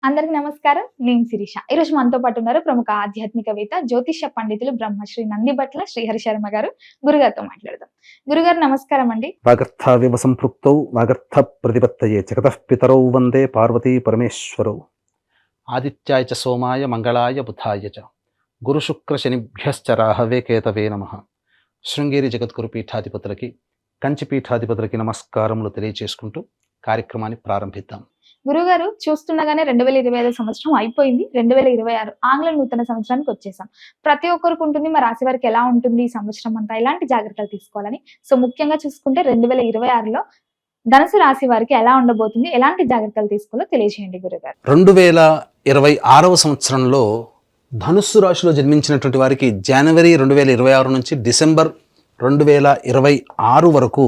అందరికి నమస్కారం. నేను శిరీష. ఈరోజు మనతో పాటు ఉన్నారు ప్రముఖ ఆధ్యాత్మికవేత్త, జ్యోతిష్య పండితులు బ్రహ్మశ్రీ నందిబట్ల శ్రీహరి శర్మ గారు. గురుగారితో మాట్లాడదాం. గురుగారు నమస్కారం అండి. వాగర్థావివ సంపృక్తౌ వాగర్థ ప్రతిపత్తయే జగతః పితరౌ వందే పార్వతీ పరమేశ్వరౌ. ఆదిత్యాయ చ సోమాయ మంగళాయ బుధాయ చ గురు శుక్ర శనిభ్యశ్చ రాహవే కేతవే నమః. శృంగేరి జగద్గురు పీఠాధిపతులకి, కంచి పీఠాధిపతులకి నమస్కారములు తెలియజేసుకుంటూ కార్యక్రమాన్ని ప్రారంభిద్దాం. గురుగారు చూస్తుండగానే 2025 సంవత్సరం అయిపోయింది. 2026 ఆంగ్ల నూతన సంవత్సరానికి వచ్చేసాం. ప్రతి ఒక్కరికి ఉంటుంది, మా రాశి వారికి ఎలా ఉంటుంది ఈ సంవత్సరం అంతా, ఎలాంటి జాగ్రత్తలు తీసుకోవాలని. సో ముఖ్యంగా చూసుకుంటే 2026లో ధనుసు రాశి వారికి ఎలా ఉండబోతుంది, ఎలాంటి జాగ్రత్తలు తీసుకోవాలో తెలియజేయండి గురుగారు. 2026వ సంవత్సరంలో ధనుస్సు రాశిలో జన్మించినటువంటి వారికి జనవరి 2026 నుంచి డిసెంబర్ 2026 వరకు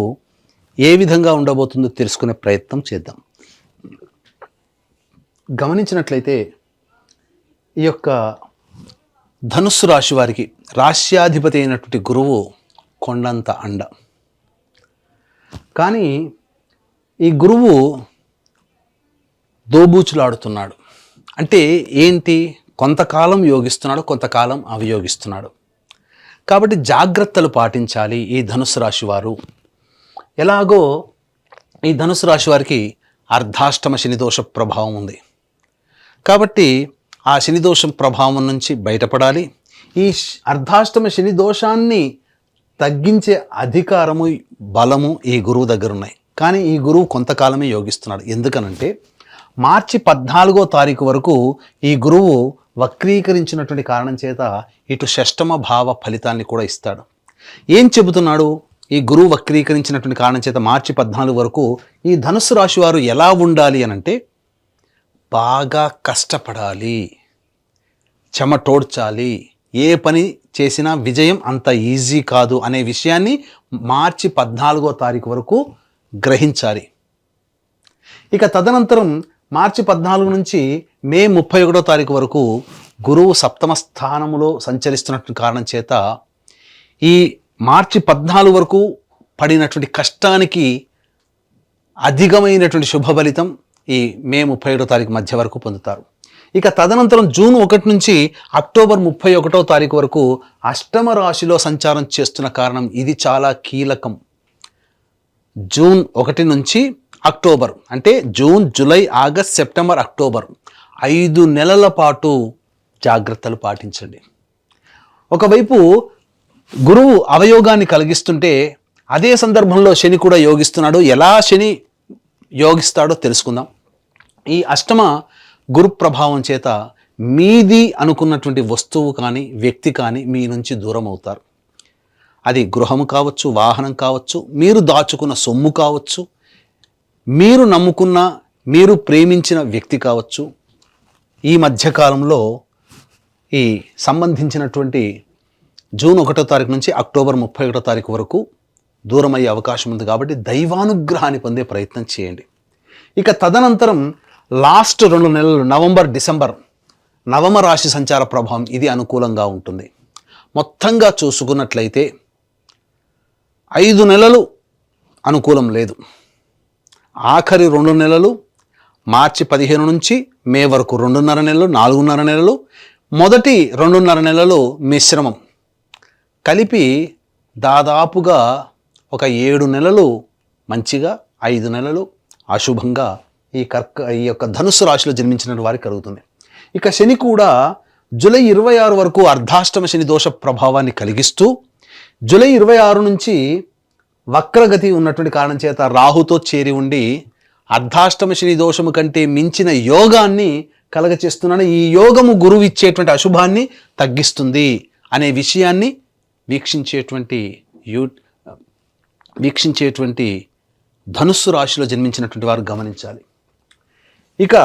ఏ విధంగా ఉండబోతుందో తెలుసుకునే ప్రయత్నం చేద్దాం. గమనించినట్లయితే ఈ యొక్క ధనుస్సు రాశి వారికి రాశ్యాధిపతి అయినటువంటి గురువు కొండంత అండ. కానీ ఈ గురువు దోబూచులాడుతున్నాడు. అంటే ఏంటి? కొంతకాలం యోగిస్తున్నాడు, కొంతకాలం అవయోగిస్తున్నాడు. కాబట్టి జాగ్రత్తలు పాటించాలి ఈ ధనుస్సు రాశి వారు. ఎలాగో ఈ ధనుస్సు రాశి వారికి అర్ధాష్టమ శనిదోష ప్రభావం ఉంది. కాబట్టి ఆ శనిదోషం ప్రభావం నుంచి బయటపడాలి. ఈ అర్ధాష్టమ శని దోషాన్ని తగ్గించే అధికారము, బలము ఈ గురువు దగ్గర ఉన్నాయి. కానీ ఈ గురువు కొంతకాలమే యోగిస్తున్నాడు. ఎందుకనంటే మార్చి 14వ తారీఖు వరకు ఈ గురువు వక్రీకరించినటువంటి కారణం చేత ఇటు షష్టమ భావ ఫలితాన్ని కూడా ఇస్తాడు. ఏం చెబుతున్నాడు? ఈ గురువు వక్రీకరించినటువంటి కారణం చేత మార్చి 14 వరకు ఈ ధనుస్సు రాశి వారు ఎలా ఉండాలి అనంటే బాగా కష్టపడాలి, చెమటోడ్చాలి. ఏ పని చేసినా విజయం అంత ఈజీ కాదు అనే విషయాన్ని మార్చి 14వ తారీఖు వరకు గ్రహించాలి. ఇక తదనంతరం మార్చి 14 నుంచి మే 31వ తారీఖు వరకు గురువు సప్తమ స్థానములో సంచరిస్తున్నటువంటి కారణం చేత ఈ మార్చి 14 వరకు పడినటువంటి కష్టానికి అధికమైనటువంటి శుభ ఫలితం ఈ మే 31వ తారీఖు మధ్య వరకు పొందుతారు. ఇక తదనంతరం జూన్ 1 నుంచి అక్టోబర్ 31వ తారీఖు వరకు అష్టమ రాశిలో సంచారం చేస్తున్న కారణం ఇది చాలా కీలకం. జూన్ 1 నుంచి అక్టోబర్ అంటే June, July, August, September, October 5 నెలల పాటు జాగ్రత్తలు పాటించండి. ఒకవైపు గురువు అవయోగాన్ని కలిగిస్తుంటే అదే సందర్భంలో శని కూడా యోగిస్తున్నాడు. ఎలా శని యోగిస్తాడో తెలుసుకుందాం. ఈ అష్టమ గురు ప్రభావం చేత మీది అనుకున్నటువంటి వస్తువు కానీ వ్యక్తి కానీ మీ నుంచి దూరం అవుతారు. అది గృహము కావచ్చు, వాహనం కావచ్చు, మీరు దాచుకున్న సొమ్ము కావచ్చు, మీరు నమ్ముకున్న, మీరు ప్రేమించిన వ్యక్తి కావచ్చు. ఈ మధ్యకాలంలో ఈ సంబంధించినటువంటి జూన్ 1వ తారీఖు నుంచి అక్టోబర్ 31వ తారీఖు వరకు దూరం అయ్యే అవకాశం ఉంది. కాబట్టి దైవానుగ్రహాన్ని పొందే ప్రయత్నం చేయండి. ఇక తదనంతరం లాస్ట్ 2 నెలలు నవంబర్, డిసెంబర్ నవమ రాశి సంచార ప్రభావం ఇది అనుకూలంగా ఉంటుంది. మొత్తంగా చూసుకున్నట్లయితే 5 నెలలు అనుకూలం లేదు. ఆఖరి 2 నెలలు మార్చి 15 నుంచి మే వరకు 2.5 నెలలు, 4.5 నెలలు, మొదటి 2.5 నెలలు మిశ్రమం కలిపి దాదాపుగా ఒక 7 నెలలు మంచిగా, 5 నెలలు అశుభంగా ఈ యొక్క ధనుస్సు రాశిలో జన్మించిన వారికి కలుగుతుంది. ఇక శని కూడా జూలై 26 వరకు అర్ధాష్టమ శని దోష ప్రభావాన్ని కలిగిస్తూ జూలై 26 నుంచి వక్రగతి ఉన్నటువంటి కారణం చేత రాహుతో చేరి ఉండి అర్ధాష్టమ శని దోషము కంటే మించిన యోగాన్ని కలగచేస్తున్నాను. ఈ యోగము గురువు ఇచ్చేటువంటి అశుభాన్ని తగ్గిస్తుంది అనే విషయాన్ని వీక్షించేటువంటి ధనుస్సు రాశిలో జన్మించినటువంటి వారు గమనించాలి. ఇక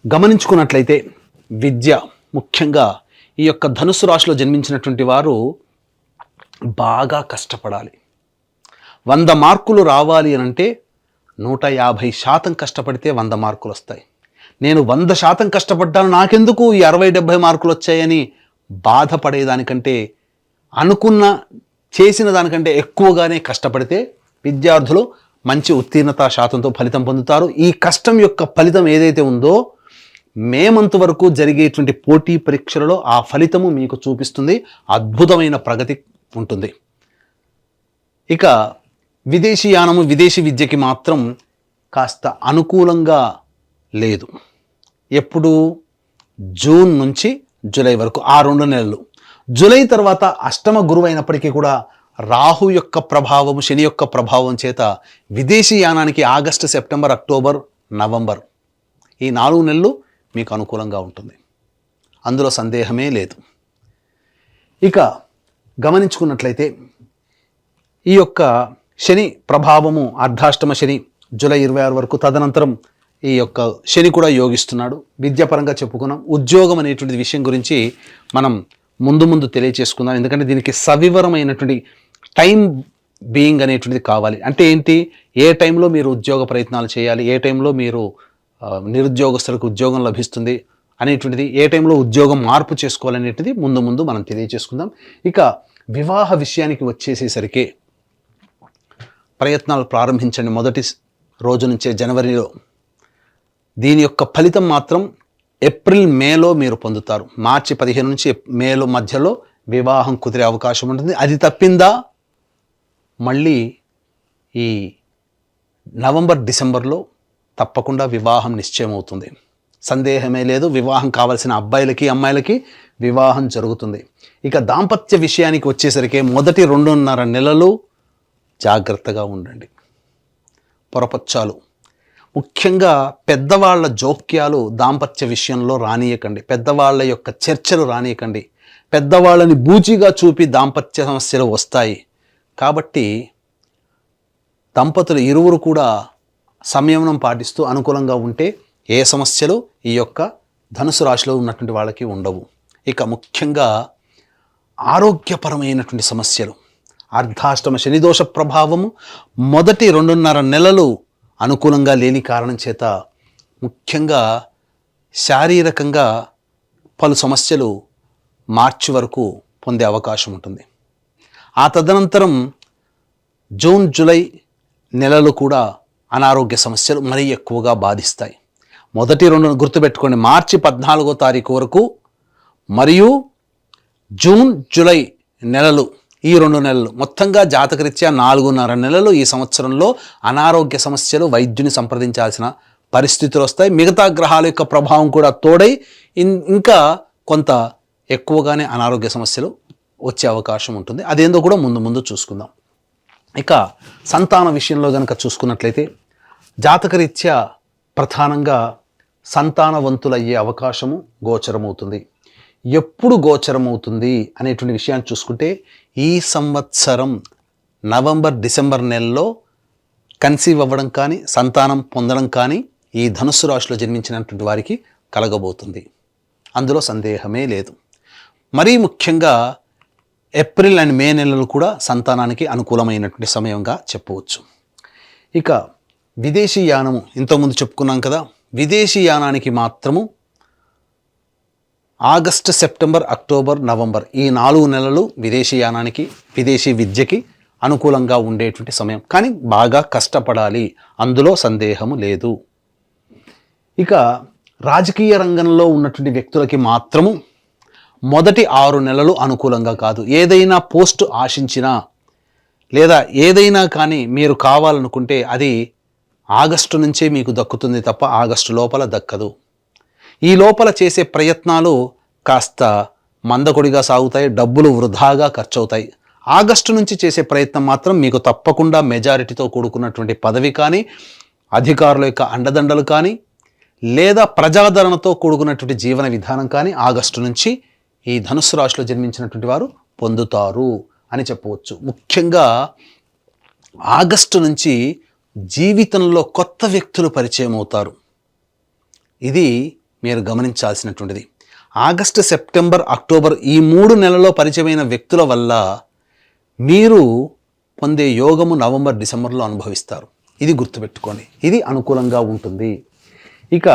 గమనించుకున్నట్లయితే విద్య, ముఖ్యంగా ఈ యొక్క ధనుస్సు రాశిలో జన్మించినటువంటి వారు బాగా కష్టపడాలి. 100 మార్కులు రావాలి అనంటే 150% కష్టపడితే 100 మార్కులు వస్తాయి. నేను 100% కష్టపడ్డాను, నాకెందుకు ఈ 60-70 మార్కులు వచ్చాయని బాధపడేదానికంటే చేసిన దానికంటే ఎక్కువగానే కష్టపడితే విద్యార్థులు మంచి ఉత్తీర్ణత శాతంతో ఫలితం పొందుతారు. ఈ కష్టం యొక్క ఫలితం ఏదైతే ఉందో మే మంత్ వరకు జరిగేటువంటి పోటీ పరీక్షలలో ఆ ఫలితము మీకు చూపిస్తుంది. అద్భుతమైన ప్రగతి ఉంటుంది. ఇక విదేశీయానము, విదేశీ విద్యకి మాత్రం కాస్త అనుకూలంగా లేదు. ఎప్పుడు? జూన్ నుంచి జూలై వరకు, ఆ 2 నెలలు. జూలై తర్వాత అష్టమ గురువు అయినప్పటికీ కూడా రాహు యొక్క ప్రభావం, శని యొక్క ప్రభావం చేత విదేశీయానానికి ఆగస్టు, సెప్టెంబర్, అక్టోబర్, నవంబర్ ఈ 4 నెలలు మీకు అనుకూలంగా ఉంటుంది. అందులో సందేహమే లేదు. ఇక గమనించుకున్నట్లయితే ఈ యొక్క శని ప్రభావము, అర్ధాష్టమ శని జూలై 26 వరకు, తదనంతరం ఈ యొక్క శని కూడా యోగిస్తున్నాడు. విద్యాపరంగా చెప్పుకున్నాం. ఉద్యోగం అనేటువంటి విషయం గురించి మనం ముందు తెలియచేసుకుందాం. ఎందుకంటే దీనికి సవివరమైనటువంటి టైం బీయింగ్ అనేటువంటిది కావాలి. అంటే ఏంటి, ఏ టైంలో మీరు ఉద్యోగ ప్రయత్నాలు చేయాలి, ఏ టైంలో మీరు నిరుద్యోగస్తులకు ఉద్యోగం లభిస్తుంది అనేటువంటిది, ఏ టైంలో ఉద్యోగం మార్పు చేసుకోవాలనేటువంటిది ముందు మనం తెలియచేసుకుందాం. ఇక వివాహ విషయానికి వచ్చేసేసరికి ప్రయత్నాలు ప్రారంభించండి మొదటి రోజు నుంచే, జనవరిలో. దీని యొక్క ఫలితం మాత్రం ఏప్రిల్, మేలో మీరు పొందుతారు. మార్చి 15 నుంచి మేలో మధ్యలో వివాహం కుదిరే అవకాశం ఉంటుంది. అది తప్పిందా మళ్ళీ ఈ నవంబర్, డిసెంబర్లో తప్పకుండా వివాహం నిశ్చయం అవుతుంది. సందేహమే లేదు. వివాహం కావాల్సిన అబ్బాయిలకి, అమ్మాయిలకి వివాహం జరుగుతుంది. ఇక దాంపత్య విషయానికి వచ్చేసరికి మొదటి 2.5 నెలలు జాగ్రత్తగా ఉండండి. పొరపచ్చాలు, ముఖ్యంగా పెద్దవాళ్ల జోక్యాలు దాంపత్య విషయంలో రానియకండి. పెద్దవాళ్ల యొక్క చర్చలు రానియకండి. పెద్దవాళ్ళని బూచిగా చూపి దాంపత్య సమస్యలు వస్తాయి. కాబట్టి దంపతులు ఇరువురు కూడా సంయమనం పాటిస్తూ అనుకూలంగా ఉంటే ఏ సమస్యలు ఈ యొక్క ధనుసు రాశిలో ఉన్నటువంటి వాళ్ళకి ఉండవు. ఇక ముఖ్యంగా ఆరోగ్యపరమైనటువంటి సమస్యలు, అర్ధాష్టమ శనిదోష ప్రభావము మొదటి 2.5 నెలలు అనుకూలంగా లేని కారణం చేత ముఖ్యంగా శారీరకంగా పలు సమస్యలు మార్చి వరకు పొందే అవకాశం ఉంటుంది. ఆ తదనంతరం జూన్, జూలై నెలలు కూడా అనారోగ్య సమస్యలు మరీ ఎక్కువగా బాధిస్తాయి. మొదటి 2 గుర్తుపెట్టుకోండి, మార్చి 14వ తారీఖు వరకు మరియు జూన్, జూలై నెలలు, ఈ 2 నెలలు మొత్తంగా జాతకరీత్యా 4.5 నెలలు ఈ సంవత్సరంలో అనారోగ్య సమస్యలు, వైద్యుని సంప్రదించాల్సిన పరిస్థితులు వస్తాయి. మిగతా గ్రహాల యొక్క ప్రభావం కూడా తోడై ఇంకా కొంత ఎక్కువగానే అనారోగ్య సమస్యలు వచ్చే అవకాశం ఉంటుంది. అదేందో కూడా ముందు చూసుకుందాం. ఇక సంతాన విషయంలో కనుక చూసుకున్నట్లయితే జాతకరీత్యా ప్రధానంగా సంతానవంతులయ్యే అవకాశము గోచరమవుతుంది. ఎప్పుడు గోచరమవుతుంది అనేటువంటి విషయాన్ని చూసుకుంటే ఈ సంవత్సరం నవంబర్, డిసెంబర్ నెలలో కన్సీవ్ అవ్వడం కానీ, సంతానం పొందడం కానీ ఈ ధనుస్సు రాశిలో జన్మించినటువంటి వారికి కలగబోతుంది. అందులో సందేహమే లేదు. మరీ ముఖ్యంగా ఏప్రిల్ అండ్ మే నెలలు కూడా సంతానానికి అనుకూలమైనటువంటి సమయంగా చెప్పవచ్చు. ఇక విదేశీ యానము, ఇంతకుముందు చెప్పుకున్నాం కదా, విదేశీ యానానికి మాత్రము ఆగస్టు, సెప్టెంబర్, అక్టోబర్, నవంబర్ ఈ 4 నెలలు విదేశీ యానానికి, విదేశీ విద్యకి అనుకూలంగా ఉండేటువంటి సమయం. కానీ బాగా కష్టపడాలి, అందులో సందేహము లేదు. ఇక రాజకీయ రంగంలో ఉన్నటువంటి వ్యక్తులకి మాత్రము మొదటి 6 నెలలు అనుకూలంగా కాదు. ఏదైనా పోస్టు ఆశించినా లేదా ఏదైనా కానీ మీరు కావాలనుకుంటే అది ఆగస్టు నుంచే మీకు దక్కుతుంది తప్ప ఆగస్టు లోపల దక్కదు. ఈ లోపల చేసే ప్రయత్నాలు కాస్త మందకొడిగా సాగుతాయి, డబ్బులు వృధాగా ఖర్చవుతాయి. ఆగస్టు నుంచి చేసే ప్రయత్నం మాత్రం మీకు తప్పకుండా మెజారిటీతో కూడుకున్నటువంటి పదవి కానీ, అధికారుల యొక్క అండదండలు కానీ, లేదా ప్రజాదరణతో కూడుకున్నటువంటి జీవన విధానం కానీ ఆగస్టు నుంచి ఈ ధనుస్సు రాశిలో జన్మించినటువంటి వారు పొందుతారు అని చెప్పవచ్చు. ముఖ్యంగా ఆగస్టు నుంచి జీవితంలో కొత్త వ్యక్తులు పరిచయం అవుతారు. ఇది మీరు గమనించాల్సినటువంటిది. ఆగస్టు, సెప్టెంబర్, అక్టోబర్ ఈ 3 నెలల్లో పరిచయమైన వ్యక్తుల వల్ల మీరు పొందే యోగము నవంబర్, డిసెంబర్లో అనుభవిస్తారు. ఇది గుర్తుపెట్టుకోండి. ఇది అనుకూలంగా ఉంటుంది. ఇక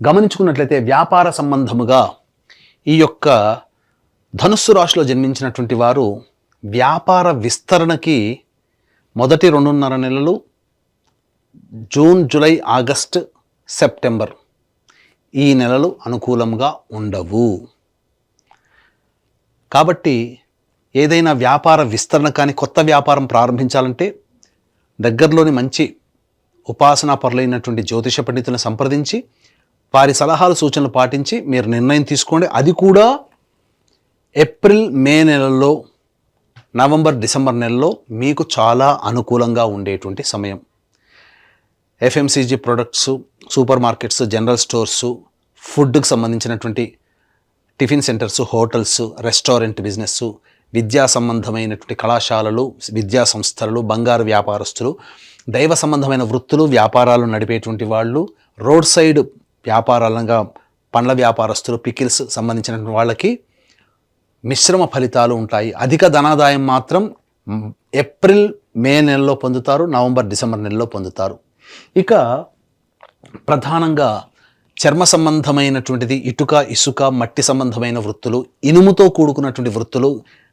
గమనించుకున్నట్లయితే వ్యాపార సంబంధముగా ఈ యొక్క ధనుస్సు రాశిలో జన్మించినటువంటి వారు వ్యాపార విస్తరణకి మొదటి 2.5 నెలలు జూన్, జూలై, ఆగస్ట్, సెప్టెంబర్ ఈ నెలలు అనుకూలంగా ఉండవు. కాబట్టి ఏదైనా వ్యాపార విస్తరణ కానీ కొత్త వ్యాపారం ప్రారంభించాలంటే దగ్గరలోని మంచి ఉపాసనా పరులైనటువంటి జ్యోతిష పండితులను సంప్రదించి వారి సలహాలు సూచనలు పాటించి మీరు నిర్ణయం తీసుకోండి. అది కూడా ఏప్రిల్ మే నెలల్లో, నవంబర్ డిసెంబర్ నెలలో మీకు చాలా అనుకూలంగా ఉండేటువంటి సమయం. FMCG products, super markets, general stores, ఫుడ్కి సంబంధించినటువంటి tiffin centres, hotels, restaurant business, విద్యా సంబంధమైనటువంటి కళాశాలలు, విద్యా సంస్థలు, బంగారు వ్యాపారస్తులు, దైవ సంబంధమైన వృత్తులు, వ్యాపారాలు నడిపేటువంటి వాళ్ళు, రోడ్ సైడ్ వ్యాపారాలుగా పండ్ల వ్యాపారస్తులు, పికిల్స్ సంబంధించినటువంటి వాళ్ళకి మిశ్రమ ఫలితాలు ఉంటాయి. అధిక ధనాదాయం మాత్రం ఏప్రిల్ మే నెలలో పొందుతారు, నవంబర్ డిసెంబర్ నెలలో పొందుతారు. ఇక ప్రధానంగా చర్మ సంబంధమైనటువంటిది, ఇటుక, ఇసుక, మట్టి సంబంధమైన వృత్తులు, ఇనుముతో కూడుకున్నటువంటి వృత్తులు,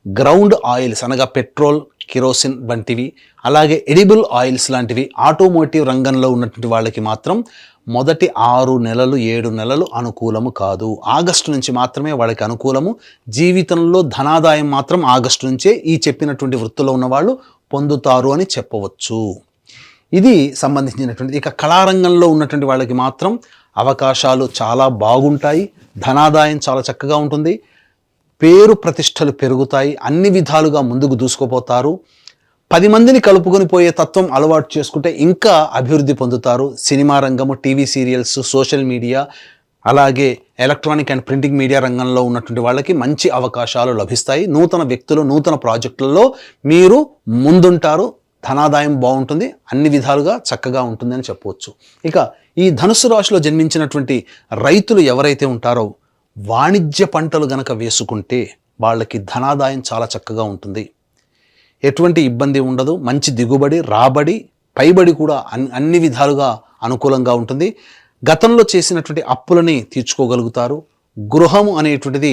గ్రౌండ్ ఆయిల్స్ అనగా పెట్రోల్, కిరోసిన్ వంటివి, అలాగే ఎడిబుల్ ఆయిల్స్ లాంటివి, ఆటోమోటివ్ రంగంలో ఉన్నటువంటి వాళ్ళకి మాత్రం మొదటి 6 నెలలు 7 నెలలు అనుకూలము కాదు. ఆగస్టు నుంచి మాత్రమే వాళ్ళకి అనుకూలము. జీవితంలో ధనాదాయం మాత్రం ఆగస్టు నుంచే ఈ చెప్పినటువంటి వృత్తుల్లో ఉన్నవాళ్ళు పొందుతారు అని చెప్పవచ్చు. ఇది సంబంధించినటువంటి. ఇక కళారంగంలో ఉన్నటువంటి వాళ్ళకి మాత్రం అవకాశాలు చాలా బాగుంటాయి, ధనాదాయం చాలా చక్కగా ఉంటుంది, పేరు ప్రతిష్టలు పెరుగుతాయి, అన్ని విధాలుగా ముందుకు దూసుకుపోతారు. 10 మందిని కలుపుకొని పోయే తత్వం అలవాటు చేసుకుంటే ఇంకా అభివృద్ధి పొందుతారు. సినిమా రంగము, టీవీ సీరియల్స్, సోషల్ మీడియా, అలాగే ఎలక్ట్రానిక్ అండ్ ప్రింటింగ్ మీడియా రంగంలో ఉన్నటువంటి వాళ్ళకి మంచి అవకాశాలు లభిస్తాయి. నూతన వ్యక్తులు, నూతన ప్రాజెక్టులలో మీరు ముందుంటారు, ధనాదాయం బాగుంటుంది, అన్ని విధాలుగా చక్కగా ఉంటుందని చెప్పవచ్చు. ఇక ఈ ధనుస్సు రాశిలో జన్మించినటువంటి రైతులు ఎవరైతే ఉంటారో వాణిజ్య పంటలు గనక వేసుకుంటే వాళ్ళకి ధనాదాయం చాలా చక్కగా ఉంటుంది, ఎటువంటి ఇబ్బంది ఉండదు, మంచి దిగుబడి, రాబడి, పైబడి కూడా అన్ని విధాలుగా అనుకూలంగా ఉంటుంది. గతంలో చేసినటువంటి అప్పులని తీర్చుకోగలుగుతారు, గృహము అనేటువంటిది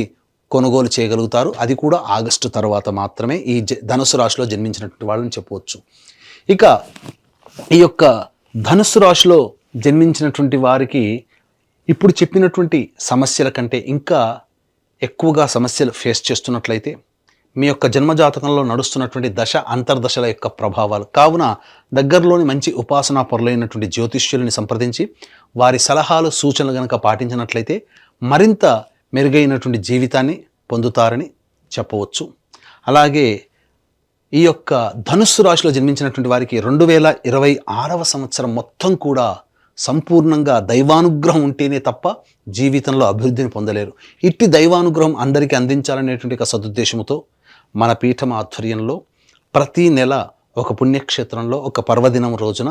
కొనుగోలు చేయగలుగుతారు. అది కూడా ఆగస్టు తర్వాత మాత్రమే ఈ ధనుస్సు రాశిలో జన్మించినటువంటి వాళ్ళని చెప్పవచ్చు. ఇక ఈ యొక్క ధనుస్సు రాశిలో జన్మించినటువంటి వారికి ఇప్పుడు చెప్పినటువంటి సమస్యల కంటే ఇంకా ఎక్కువగా సమస్యలు ఫేస్ చేస్తున్నట్లయితే మీ యొక్క జన్మజాతకంలో నడుస్తున్నటువంటి దశ అంతర్దశల యొక్క ప్రభావాలు కావున దగ్గరలోని మంచి ఉపాసనా పరులైనటువంటి జ్యోతిష్యులని సంప్రదించి వారి సలహాలు సూచనలు గనక పాటించినట్లయితే మరింత మెరుగైనటువంటి జీవితాన్ని పొందుతారని చెప్పవచ్చు. అలాగే ఈ యొక్క ధనుస్సు రాశిలో జన్మించినటువంటి వారికి 2026వ సంవత్సరం మొత్తం కూడా సంపూర్ణంగా దైవానుగ్రహం ఉంటేనే తప్ప జీవితంలో అభివృద్ధిని పొందలేరు. ఇట్టి దైవానుగ్రహం అందరికీ అందించాలనేటువంటి ఒక సదుద్దేశంతో మన పీఠం ఆధ్వర్యంలో ప్రతి నెల ఒక పుణ్యక్షేత్రంలో ఒక పర్వదినం రోజున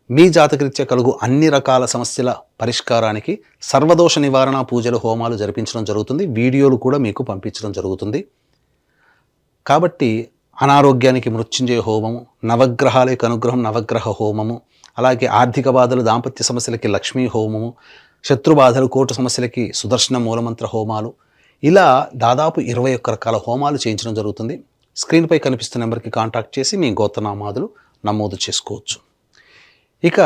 మీ జాతకరీత్యా కలుగు అన్ని రకాల సమస్యల పరిష్కారానికి సర్వదోష నివారణ పూజలు, హోమాలు జరిపించడం జరుగుతుంది. వీడియోలు కూడా మీకు పంపించడం జరుగుతుంది. కాబట్టి అనారోగ్యానికి మృత్యుంజయ హోమము, నవగ్రహాలకి అనుగ్రహం నవగ్రహ హోమము, అలాగే ఆర్థిక బాధలు, దాంపత్య సమస్యలకి లక్ష్మీ హోమము, శత్రు బాధలు, కోర్టు సమస్యలకి సుదర్శన మూలమంత్ర హోమాలు, ఇలా దాదాపు 21 రకాల హోమాలు చేయించడం జరుగుతుంది. స్క్రీన్పై కనిపిస్తున్న నెంబర్కి కాంటాక్ట్ చేసి మీ గోత్రనామాదులు నమోదు చేసుకోవచ్చు. ఇక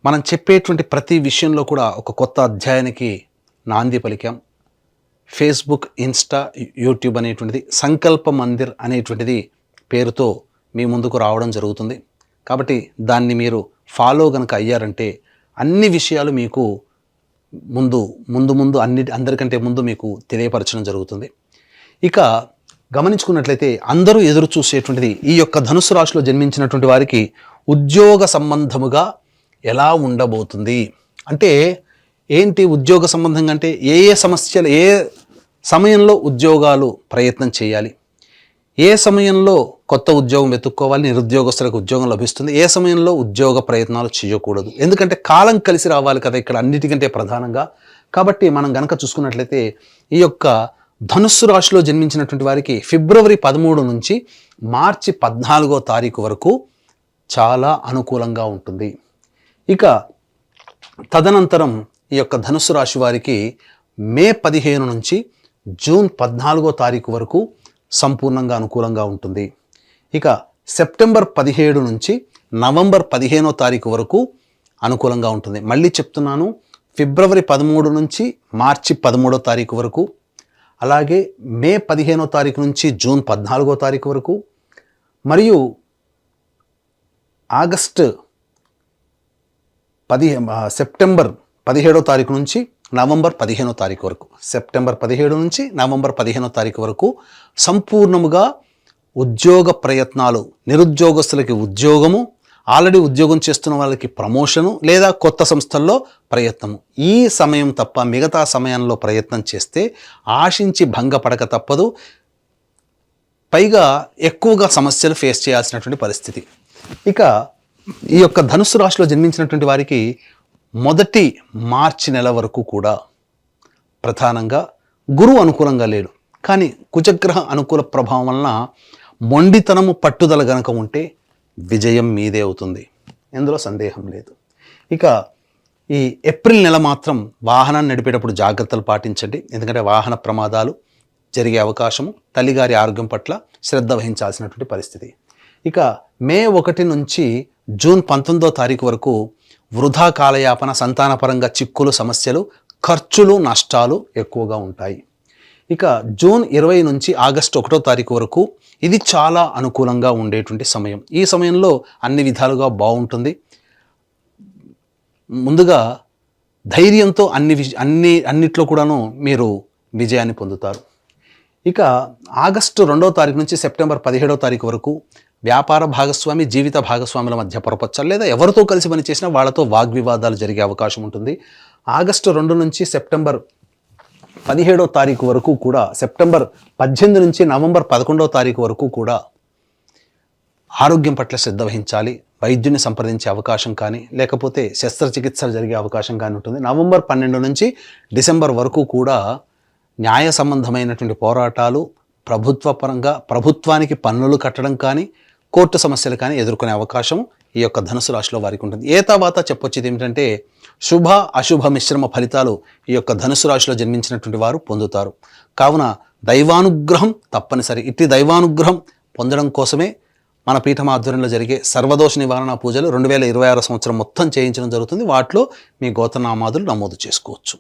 మనం చెప్పేటువంటి ప్రతి విషయంలో కూడా ఒక కొత్త అధ్యాయానికి నాంది పలికాం. ఫేస్బుక్, ఇన్స్టా, యూట్యూబ్ అనేటువంటిది సంకల్ప మందిర్ అనేటువంటిది పేరుతో మీ ముందుకు రావడం జరుగుతుంది. కాబట్టి దాన్ని మీరు ఫాలో కనుక అయ్యారంటే అన్ని విషయాలు మీకు ముందు అందరికంటే ముందు మీకు తెలియపరచడం జరుగుతుంది. ఇక గమనించుకున్నట్లయితే అందరూ ఎదురు చూసేటువంటిది ఈ యొక్క ధనుసు రాశిలో జన్మించినటువంటి వారికి ఉద్యోగ సంబంధముగా ఎలా ఉండబోతుంది అంటే ఏంటి? ఉద్యోగ సంబంధంగా అంటే ఏ సమస్యలు, ఏ సమయంలో ఉద్యోగాలు ప్రయత్నం చేయాలి, ఏ సమయంలో కొత్త ఉద్యోగం వెతుక్కోవాలి, నిరుద్యోగస్తులకు ఉద్యోగం లభిస్తుంది, ఏ సమయంలో ఉద్యోగ ప్రయత్నాలు చేయకూడదు. ఎందుకంటే కాలం కలిసి రావాలి కదా ఇక్కడ అన్నిటికంటే ప్రధానంగా. కాబట్టి మనం గనక చూసుకున్నట్లయితే ఈ యొక్క ధనుస్సు రాశిలో జన్మించినటువంటి వారికి ఫిబ్రవరి 13 నుంచి మార్చి 14వ తారీఖు వరకు చాలా అనుకూలంగా ఉంటుంది. ఇక తదనంతరం ఈ యొక్క ధనుస్సు రాశి వారికి మే 15 నుంచి జూన్ 14వ తారీఖు వరకు సంపూర్ణంగా అనుకూలంగా ఉంటుంది. ఇక సెప్టెంబర్ 17 నుంచి నవంబర్ 15వ తారీఖు వరకు అనుకూలంగా ఉంటుంది. మళ్ళీ చెప్తున్నాను, ఫిబ్రవరి 13 నుంచి మార్చి 13వ తారీఖు వరకు, అలాగే మే 15వ తారీఖు నుంచి జూన్ 14వ తారీఖు వరకు, మరియు సెప్టెంబర్ 17వ తారీఖు నుంచి నవంబర్ 15వ తారీఖు వరకు, సెప్టెంబర్ 17 నుంచి నవంబర్ 15వ తారీఖు వరకు సంపూర్ణముగా ఉద్యోగ ప్రయత్నాలు, నిరుద్యోగస్తులకి ఉద్యోగము, ఆల్రెడీ ఉద్యోగం చేస్తున్న వాళ్ళకి ప్రమోషను లేదా కొత్త సంస్థల్లో ప్రయత్నము. ఈ సమయం తప్ప మిగతా సమయంలో ప్రయత్నం చేస్తే ఆశించి భంగపడక తప్పదు. పైగా ఎక్కువగా సమస్యలు ఫేస్ చేయాల్సినటువంటి పరిస్థితి. ఇక ఈ యొక్క ధనుస్సు రాశిలో జన్మించినటువంటి వారికి మొదటి మార్చి నెల వరకు కూడా ప్రధానంగా గురువు అనుకూలంగా లేడు. కానీ కుజగ్రహ అనుకూల ప్రభావం వలన మొండితనము పట్టుదల గనక ఉంటే విజయం మీదే అవుతుంది, ఇందులో సందేహం లేదు. ఇక ఈ ఏప్రిల్ నెల మాత్రం వాహనాన్ని నడిపేటప్పుడు జాగ్రత్తలు పాటించండి, ఎందుకంటే వాహన ప్రమాదాలు జరిగే అవకాశము, తల్లిగారి ఆరోగ్యం పట్ల శ్రద్ధ వహించాల్సినటువంటి పరిస్థితి. ఇక మే 1 నుంచి జూన్ 19వ తారీఖు వరకు వృధా కాలయాపన, సంతానపరంగా చిక్కులు, సమస్యలు, ఖర్చులు, నష్టాలు ఎక్కువగా ఉంటాయి. ఇక జూన్ 20 నుంచి ఆగస్టు 1వ తారీఖు వరకు ఇది చాలా అనుకూలంగా ఉండేటువంటి సమయం. ఈ సమయంలో అన్ని విధాలుగా బాగుంటుంది. ముందుగా ధైర్యంతో అన్నిట్లో కూడాను మీరు విజయాన్ని పొందుతారు. ఇక ఆగస్టు 2వ తారీఖు నుంచి సెప్టెంబర్ 17వ తారీఖు వరకు వ్యాపార భాగస్వామి, జీవిత భాగస్వాముల మధ్య పొరపచ్చాలు లేదా ఎవరితో కలిసి పనిచేసినా వాళ్ళతో వాగ్వివాదాలు జరిగే అవకాశం ఉంటుంది. ఆగస్టు 2 నుంచి సెప్టెంబర్ 17వ తారీఖు వరకు కూడా, సెప్టెంబర్ 18 నుంచి నవంబర్ 11వ తారీఖు వరకు కూడా ఆరోగ్యం పట్ల శ్రద్ధ వహించాలి. వైద్యుని సంప్రదించే అవకాశం కానీ, లేకపోతే శస్త్రచికిత్సలు జరిగే అవకాశం కానీ ఉంటుంది. నవంబర్ 12 నుంచి డిసెంబర్ వరకు కూడా న్యాయ సంబంధమైనటువంటి పోరాటాలు, ప్రభుత్వానికి పన్నులు కట్టడం కానీ, కోర్టు సమస్యలు కానీ ఎదుర్కొనే అవకాశం ఈ యొక్క ధనుసు రాశిలో వారికి ఉంటుంది. తర్వాత చెప్పొచ్చేది ఏమిటంటే శుభ అశుభ మిశ్రమ ఫలితాలు ఈ యొక్క ధనుసు రాశిలో జన్మించినటువంటి వారు పొందుతారు. కావున దైవానుగ్రహం తప్పనిసరి. ఇట్టి దైవానుగ్రహం పొందడం కోసమే మన పీఠం ఆధ్వర్యంలో జరిగే సర్వదోష నివారణ పూజలు 2026 సంవత్సరం మొత్తం చేయించడం జరుగుతుంది. వాటిలో మీ గోత్రనామాదులు నమోదు చేసుకోవచ్చు.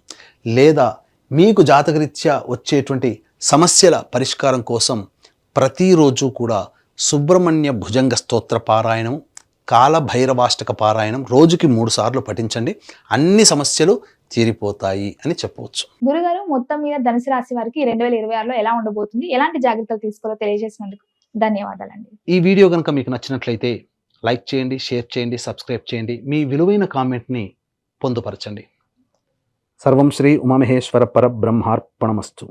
లేదా మీకు జాతకరీత్యా వచ్చేటువంటి సమస్యల పరిష్కారం కోసం ప్రతిరోజు కూడా సుబ్రహ్మణ్య భుజంగ స్తోత్ర పారాయణం, కాల భైరవాష్టక పారాయణం రోజుకి 3 సార్లు పఠించండి. అన్ని సమస్యలు తీరిపోతాయి అని చెప్పవచ్చు. గురుగారు, మొత్తం మీద ధనుసు రాశి వారికి 2026లో ఎలా ఉండబోతుంది, ఎలాంటి జాగ్రత్తలు తీసుకోవాలో తెలియజేసినందుకు ధన్యవాదాలండి. ఈ వీడియో కనుక మీకు నచ్చినట్లయితే లైక్ చేయండి, షేర్ చేయండి, సబ్స్క్రైబ్ చేయండి. మీ విలువైన కామెంట్ని పొందుపరచండి. సర్వం శ్రీ ఉమామహేశ్వర పరబ్రహ్మార్పణమస్తు.